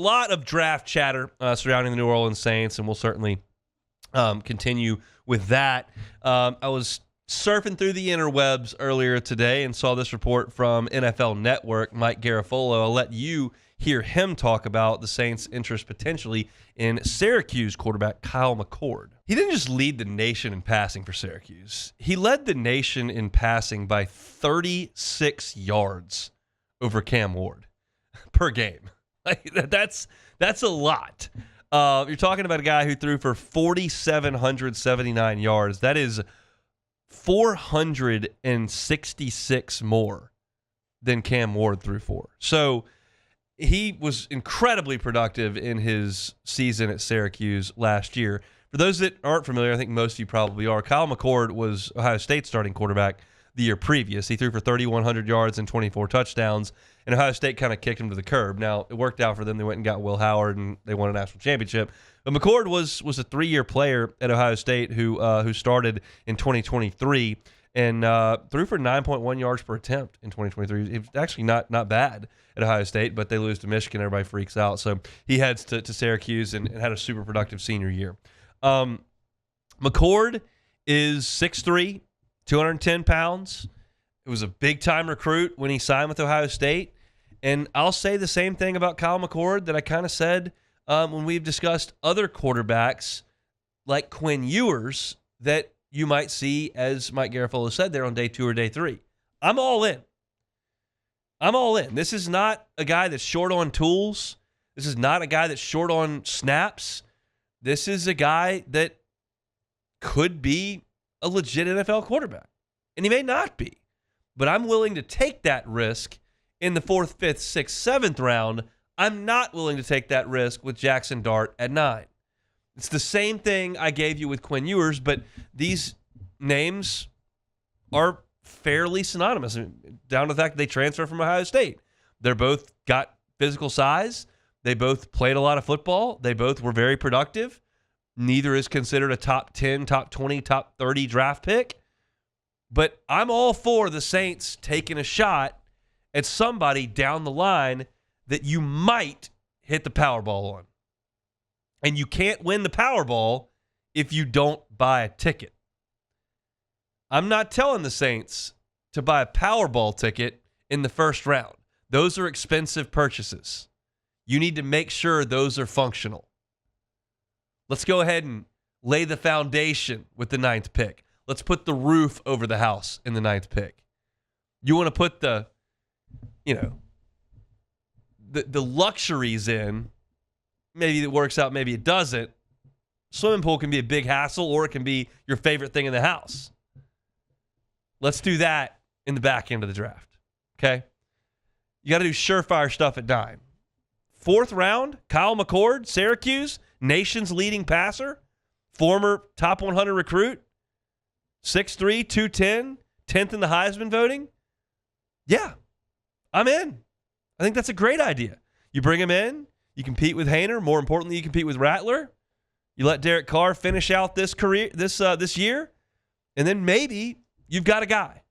lot of draft chatter surrounding the New Orleans Saints, and we'll certainly continue with that. I was surfing through the interwebs earlier today and saw this report from NFL Network, Mike Garafolo. I'll let you hear him talk about the Saints' interest potentially in Syracuse quarterback Kyle McCord. He didn't just lead the nation in passing for Syracuse. He led the nation in passing by 36 yards over Cam Ward per game. Like, that's a lot. You're talking about a guy who threw for 4,779 yards. That is 466 more than Cam Ward threw for. So he was incredibly productive in his season at Syracuse last year. For those that aren't familiar, I think most of you probably are, Kyle McCord was Ohio State's starting quarterback the year previous. He threw for 3,100 yards and 24 touchdowns, and Ohio State kind of kicked him to the curb. Now, it worked out for them. They went and got Will Howard, and they won a national championship. But McCord was a 3-year player at Ohio State who started in 2023 and threw for 9.1 yards per attempt in 2023. It was actually not bad at Ohio State, but they lose to Michigan. Everybody freaks out. So he heads to Syracuse and had a super productive senior year. McCord is 6'3", 210 pounds. It was a big-time recruit when he signed with Ohio State. And I'll say the same thing about Kyle McCord that I kind of said when we've discussed other quarterbacks like Quinn Ewers that you might see, as Mike Garafolo said, there on day 2 or day 3. I'm all in. This is not a guy that's short on tools. This is not a guy that's short on snaps. This is a guy that could be a legit NFL quarterback. And he may not be. But I'm willing to take that risk in the 4th, 5th, 6th, 7th round. I'm not willing to take that risk with Jackson Dart at 9. It's the same thing I gave you with Quinn Ewers, but these names are fairly synonymous, down to the fact that they transfer from Ohio State. They're both got physical size. They both played a lot of football. They both were very productive. Neither is considered a top 10, top 20, top 30 draft pick. But I'm all for the Saints taking a shot at somebody down the line that you might hit the Powerball on. And you can't win the Powerball if you don't buy a ticket. I'm not telling the Saints to buy a Powerball ticket in the first round. Those are expensive purchases. You need to make sure those are functional. Let's go ahead and lay the foundation with the 9th pick. Let's put the roof over the house in the 9th pick. You want to put the luxuries in. Maybe it works out, maybe it doesn't. Swimming pool can be a big hassle, or it can be your favorite thing in the house. Let's do that in the back end of the draft, okay? You got to do surefire stuff at 9. 4th round, Kyle McCord, Syracuse, nation's leading passer, former top 100 recruit, 6'3", 210, 10th in the Heisman voting. Yeah, I'm in. I think that's a great idea. You bring him in, you compete with Haener. More importantly, you compete with Rattler. You let Derek Carr finish out this year, and then maybe you've got a guy.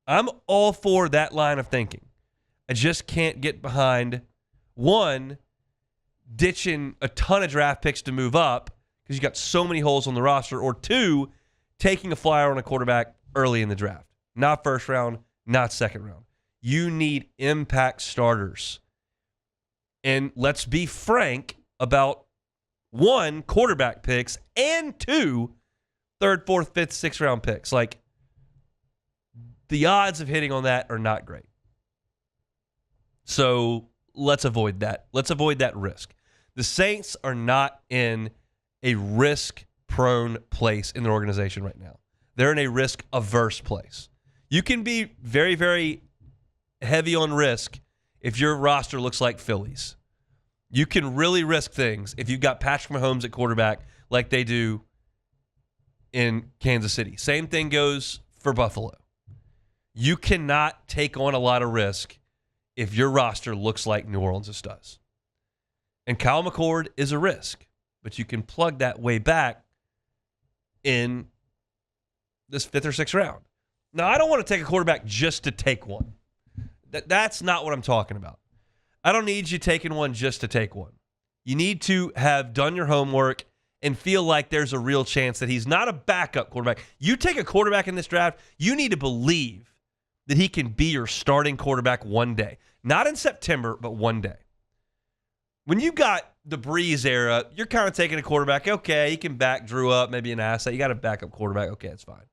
I'm all for that line of thinking. I just can't get behind, one, ditching a ton of draft picks to move up because you got so many holes on the roster, or 2, taking a flyer on a quarterback early in the draft. Not first round, not second round. You need impact starters. And let's be frank about 1, quarterback picks, and 2, 3rd, 4th, 5th, 6th round picks. Like, the odds of hitting on that are not great. So let's avoid that. Let's avoid that risk. The Saints are not in a risk-prone place in their organization right now. They're in a risk-averse place. You can be very, very heavy on risk if your roster looks like Philly's. You can really risk things if you've got Patrick Mahomes at quarterback like they do in Kansas City. Same thing goes for Buffalo. You cannot take on a lot of risk if your roster looks like New Orleans' does. And Kyle McCord is a risk, but you can plug that way back in this 5th or 6th round. Now, I don't want to take a quarterback just to take one. That's not what I'm talking about. I don't need you taking one just to take one. You need to have done your homework and feel like there's a real chance that he's not a backup quarterback. You take a quarterback in this draft, you need to believe that he can be your starting quarterback one day. Not in September, but one day. When you've got the Breeze era, you're kind of taking a quarterback, okay, he can back Drew up, maybe an asset. You got a backup quarterback, okay, it's fine.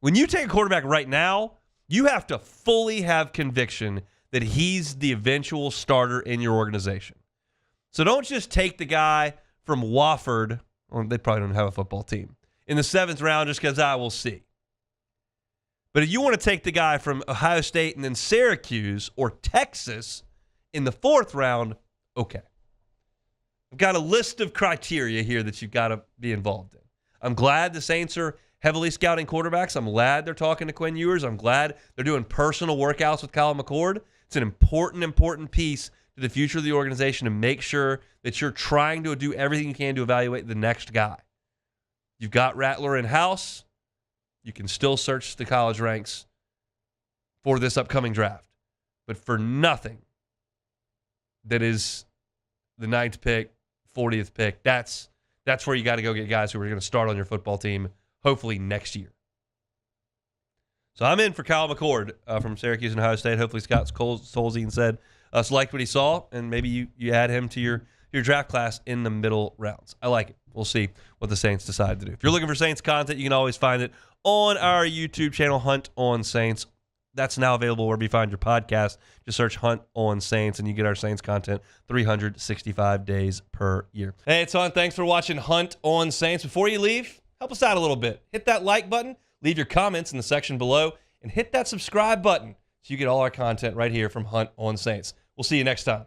When you take a quarterback right now, you have to fully have conviction that he's the eventual starter in your organization. So don't just take the guy from Wofford, or they probably don't have a football team, in the 7th round just because I will see. But if you want to take the guy from Ohio State and then Syracuse or Texas in the 4th round, okay. I've got a list of criteria here that you've got to be involved in. I'm glad the Saints are heavily scouting quarterbacks. I'm glad they're talking to Quinn Ewers. I'm glad they're doing personal workouts with Kyle McCord. It's an important piece to the future of the organization to make sure that you're trying to do everything you can to evaluate the next guy. You've got Rattler in-house. You can still search the college ranks for this upcoming draft. But for nothing that is the 9th pick, 40th pick, that's where you got to go get guys who are going to start on your football team hopefully next year. So I'm in for Kyle McCord from Syracuse and Ohio State. Hopefully Scott Solzien said liked what he saw, and maybe you add him to your draft class in the middle rounds. I like it. We'll see what the Saints decide to do. If you're looking for Saints content, you can always find it on our YouTube channel, Hunt on Saints. That's now available wherever you find your podcast. Just search Hunt on Saints, and you get our Saints content 365 days per year. Hey, it's Hunt. Thanks for watching Hunt on Saints. Before you leave, help us out a little bit. Hit that like button, leave your comments in the section below, and hit that subscribe button so you get all our content right here from Hunt on Saints. We'll see you next time.